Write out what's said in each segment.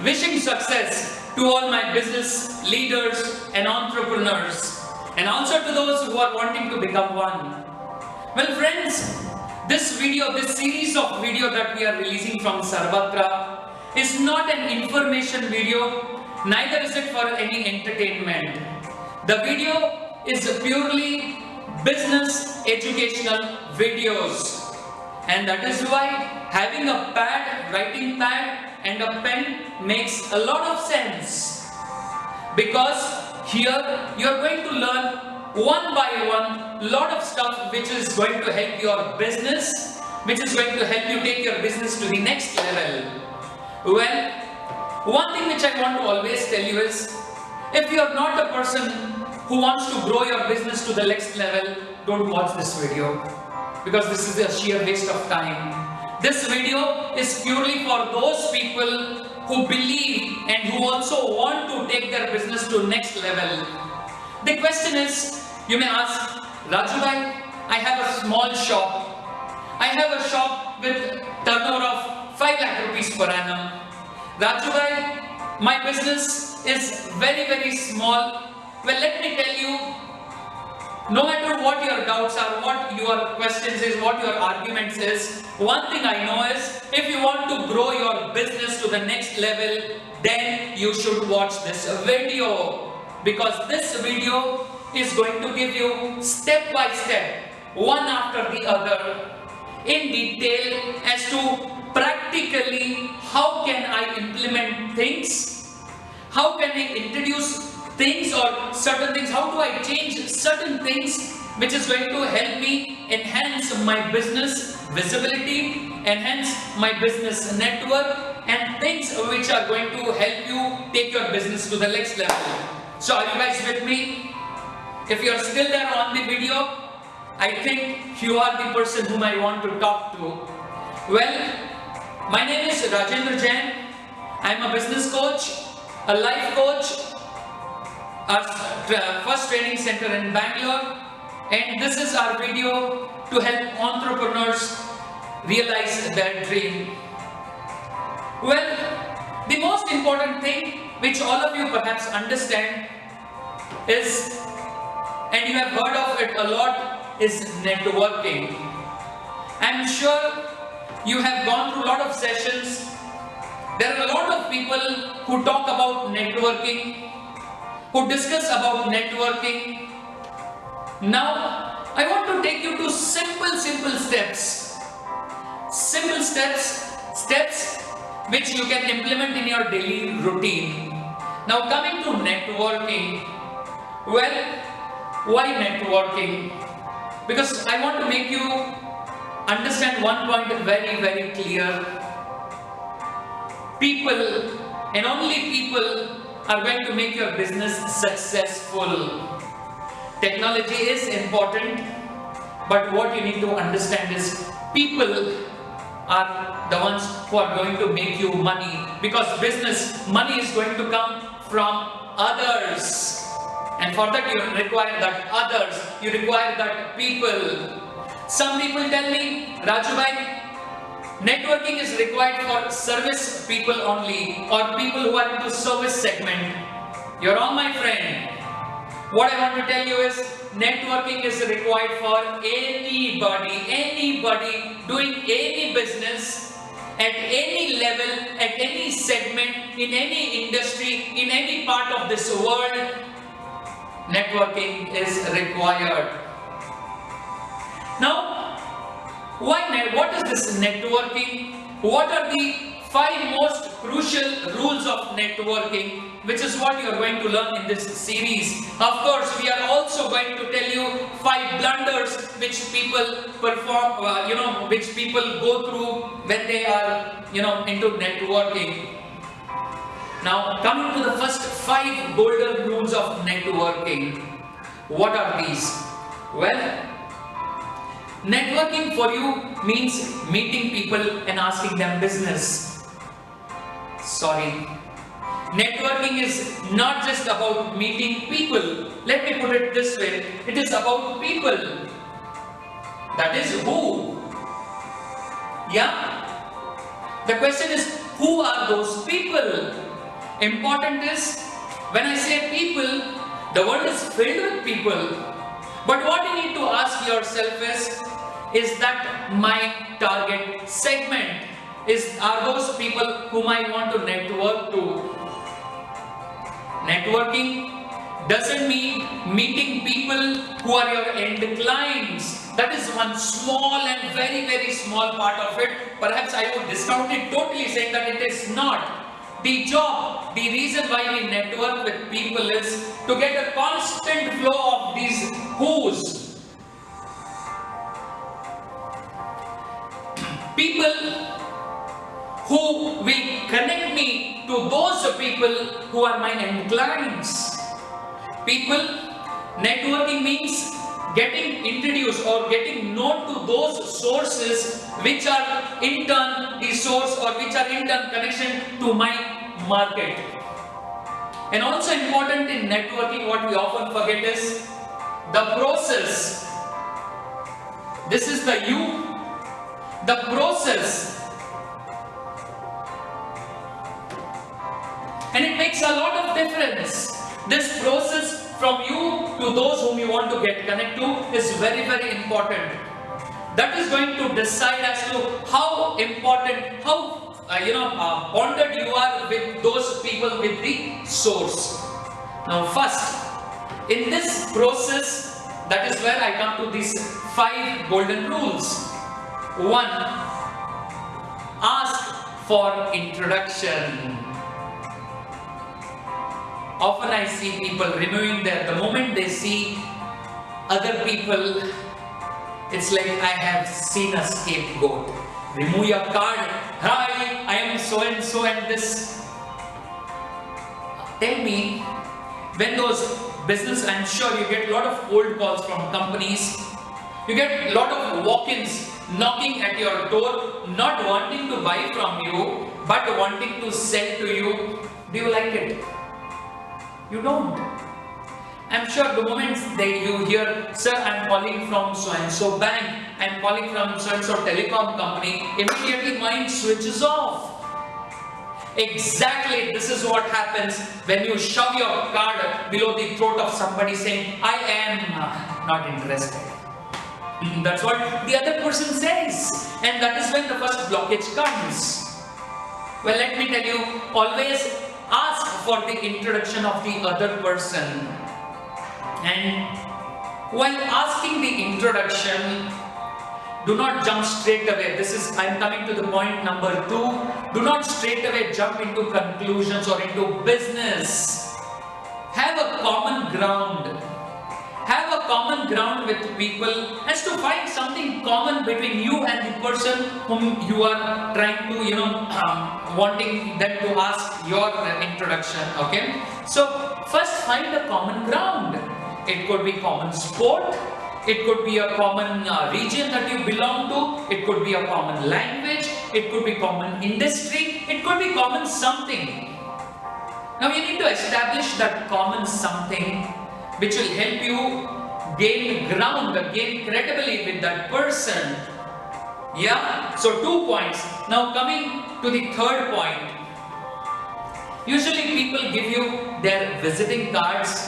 Wishing success to all my business leaders and entrepreneurs, and also to those who are wanting to become one. Well friends, this series of video that we are releasing from Sarbatra is not an information video, neither is it for any entertainment. The video is purely business educational videos, and that is why having a writing pad and a pen makes a lot of sense, because here you are going to learn one by one lot of stuff which is going to help your business, which is going to help you take your business to the next level. Well, one thing which I want to always tell you is, if you are not a person who wants to grow your business to the next level, don't watch this video, because this is a sheer waste of time. This video is purely for those people who believe and who also want to take their business to next level. The question is, you may ask, Raju bhai, I have a small shop. I have a shop with turnover of 5 lakh rupees per annum. Raju bhai, my business is very small. Well, let me tell you, no matter what your doubts are, what your questions is, what your arguments is, one thing I know is, if you want to grow your business to the next level, then you should watch this video, because this video is going to give you step by step, one after the other, in detail as to practically how can I implement things, how can I introduce things or certain things, how do I change certain things which is going to help me enhance my business visibility, enhance my business network, and things which are going to help you take your business to the next level. So are you guys with me? If you are still there on the video, I think you are the person whom I want to talk to. Well, my name is Rajendra Jain. I am a business coach, a life coach, our first training center in Bangalore, and this is our video to help entrepreneurs realize their dream. Well, the most important thing which all of you perhaps understand is, and you have heard of it a lot, is networking. I'm sure you have gone through a lot of sessions. There are a lot of people who talk about networking, who discuss about networking. Now, I want to take you to simple steps. Simple steps which you can implement in your daily routine. Now, coming to networking. Well, why networking? Because I want to make you understand one point very clear. People, and only people, are going to make your business successful. Technology is important, but what you need to understand is, people are the ones who are going to make you money, because money is going to come from others, and for that you require that others, you require that people. Some people tell me, Raju bhai, networking is required for service people only, or people who are into service segment. You're wrong, my friend. What I want to tell you is, networking is required for anybody doing any business at any level, at any segment, in any industry, in any part of this world. Networking is required. Now, what is this networking? What are the 5 most crucial rules of networking, which is what you are going to learn in this series. Of course, we are also going to tell you 5 blunders which people perform, which people go through when they are, into networking. Now, coming to the first 5 golden rules of networking. What are these? Well, networking for you means meeting people and asking them business. Sorry. Networking is not just about meeting people. Let me put it this way. It is about people. That is who? Yeah? The question is, who are those people? Important is, when I say people, the world is filled with people. But what you need to ask yourself is that my target segment? Are those people whom I want to network to? Networking doesn't mean meeting people who are your end clients. That is one small and very, very small part of it. Perhaps I would discount it totally, saying that it is not. The job, the reason why we network with people is to get a constant flow of these who's. People who will connect me to those people who are my end clients. People, networking means getting introduced or getting known to those sources which are in turn the source or which are in turn connection to my market. And also important in networking, what we often forget is the process. This is the you, the process. And it makes a lot of difference. This process from you to those whom you want to get connected to is very, very important. That is going to decide as to how important, how bonded you are with those people, with the source. Now first, in this process, that is where I come to these 5 golden rules. 1. Ask for introduction. Often I see people removing the moment they see other people, it's like I have seen a scapegoat. Remove your card. Hi, I am so and so and this. Tell me, when those business, I'm sure you get a lot of cold calls from companies. You get a lot of walk-ins knocking at your door, not wanting to buy from you, but wanting to sell to you. Do you like it? You don't. I'm sure the moment you hear, sir, I'm calling from so and so bank, I'm calling from so and so telecom company, immediately mind switches off. Exactly, this is what happens when you shove your card below the throat of somebody saying, I am not interested. That's what the other person says. And that is when the first blockage comes. Well, let me tell you, always ask for the introduction of the other person. And while asking the introduction, do not jump straight away. I am coming to the point number 2. Do not straight away jump into conclusions or into business. Have a common ground. Have a common ground with people as to find something common between you and the person whom you are trying to, wanting them to ask your introduction. Okay. So first find a common ground. It could be common sport. It could be a common region that you belong to. It could be a common language. It could be common industry. It could be common something. Now you need to establish that common something which will help you gain ground, gain credibility with that person. Yeah? So 2 points. Now coming to the third point. Usually people give you their visiting cards.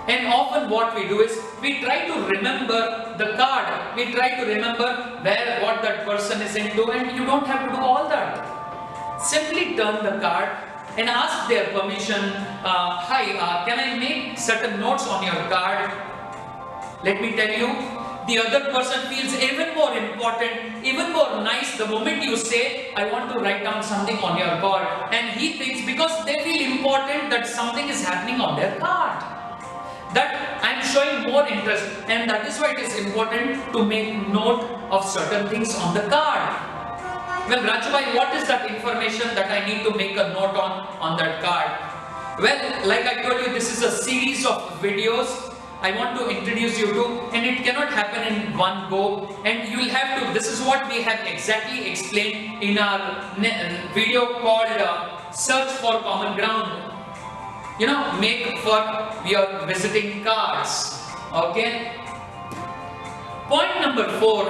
And often what we do is, we try to remember the card. We try to remember what that person is into, and you don't have to do all that. Simply turn the card and ask their permission. Hi, can I make certain notes on your card? Let me tell you, the other person feels even more important, even more nice the moment you say, I want to write down something on your card. And he thinks, because they feel important, that something is happening on their card, that I'm showing more interest, and that is why it is important to make note of certain things on the card. Well, Rajabhai, what is that information that I need to make a note on that card? Well, like I told you, this is a series of videos I want to introduce you to, and it cannot happen in one go, and you will have to, this is what we have exactly explained in our video called Search for Common Ground. Make for your visiting cards. Okay. Point number 4,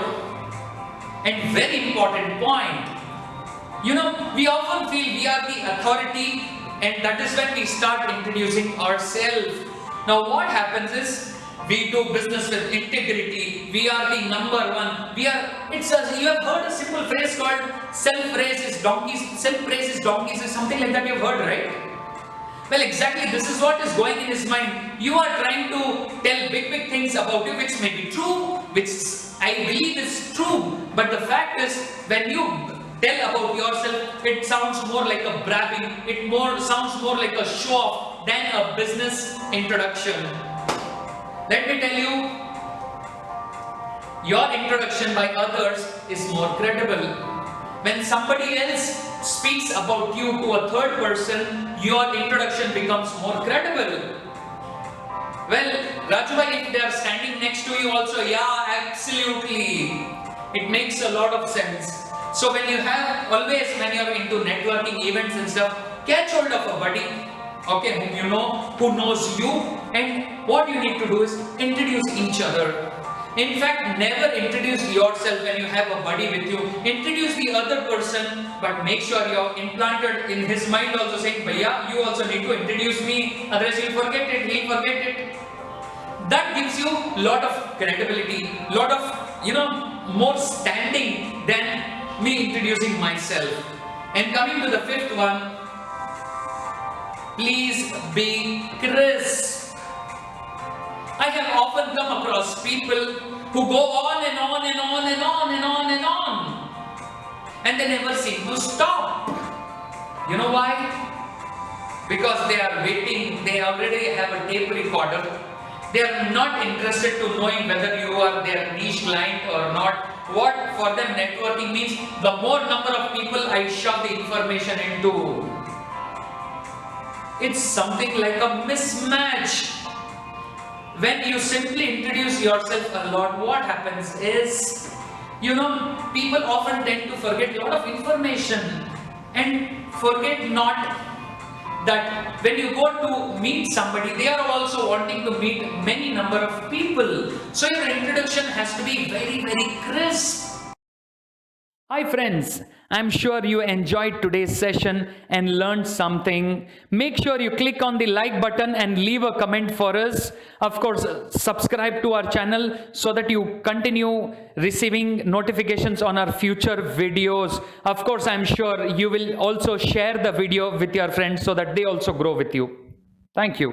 and very important point. We often feel we are the authority, and that is when we start introducing ourselves. Now, what happens is we do business with integrity. We are the number one. You have heard a simple phrase called self-praise is donkeys. Self-praise is donkeys is something like that you have heard, right? Well, exactly this is what is going in his mind. You are trying to tell big things about you, which may be true, which I believe is true. But the fact is, when you tell about yourself, it sounds more like a bragging. Sounds more like a show off than a business introduction. Let me tell you, your introduction by others is more credible. When somebody else speaks about you to a third person, your introduction becomes more credible. Well, Rajubhai, if they are standing next to you also, yeah, absolutely. It makes a lot of sense. So when you are into networking events and stuff, catch hold of a buddy, okay, whom you know, who knows you, and what you need to do is introduce each other. In fact, never introduce yourself when you have a buddy with you. Introduce the other person, but make sure you're implanted in his mind also saying, Bhaiya, you also need to introduce me, otherwise he'll forget it. That gives you a lot of credibility, lot of, more standing than me introducing myself. And coming to the fifth one, please be crisp. I have often come across people who go on and on and on and on and on and on, and they never seem to stop. You know why? Because they are waiting, they already have a tape recorder. They are not interested to knowing whether you are their niche client or not. What for them networking means, the more number of people I shove the information into. It's something like a mismatch. When you simply introduce yourself a lot, what happens is, people often tend to forget a lot of information, and forget not that when you go to meet somebody, they are also wanting to meet many number of people. So your introduction has to be very crisp. Hi friends, I'm sure you enjoyed today's session and learned something. Make sure you click on the like button and leave a comment for us. Of course, subscribe to our channel so that you continue receiving notifications on our future videos. Of course, I'm sure you will also share the video with your friends so that they also grow with you. Thank you.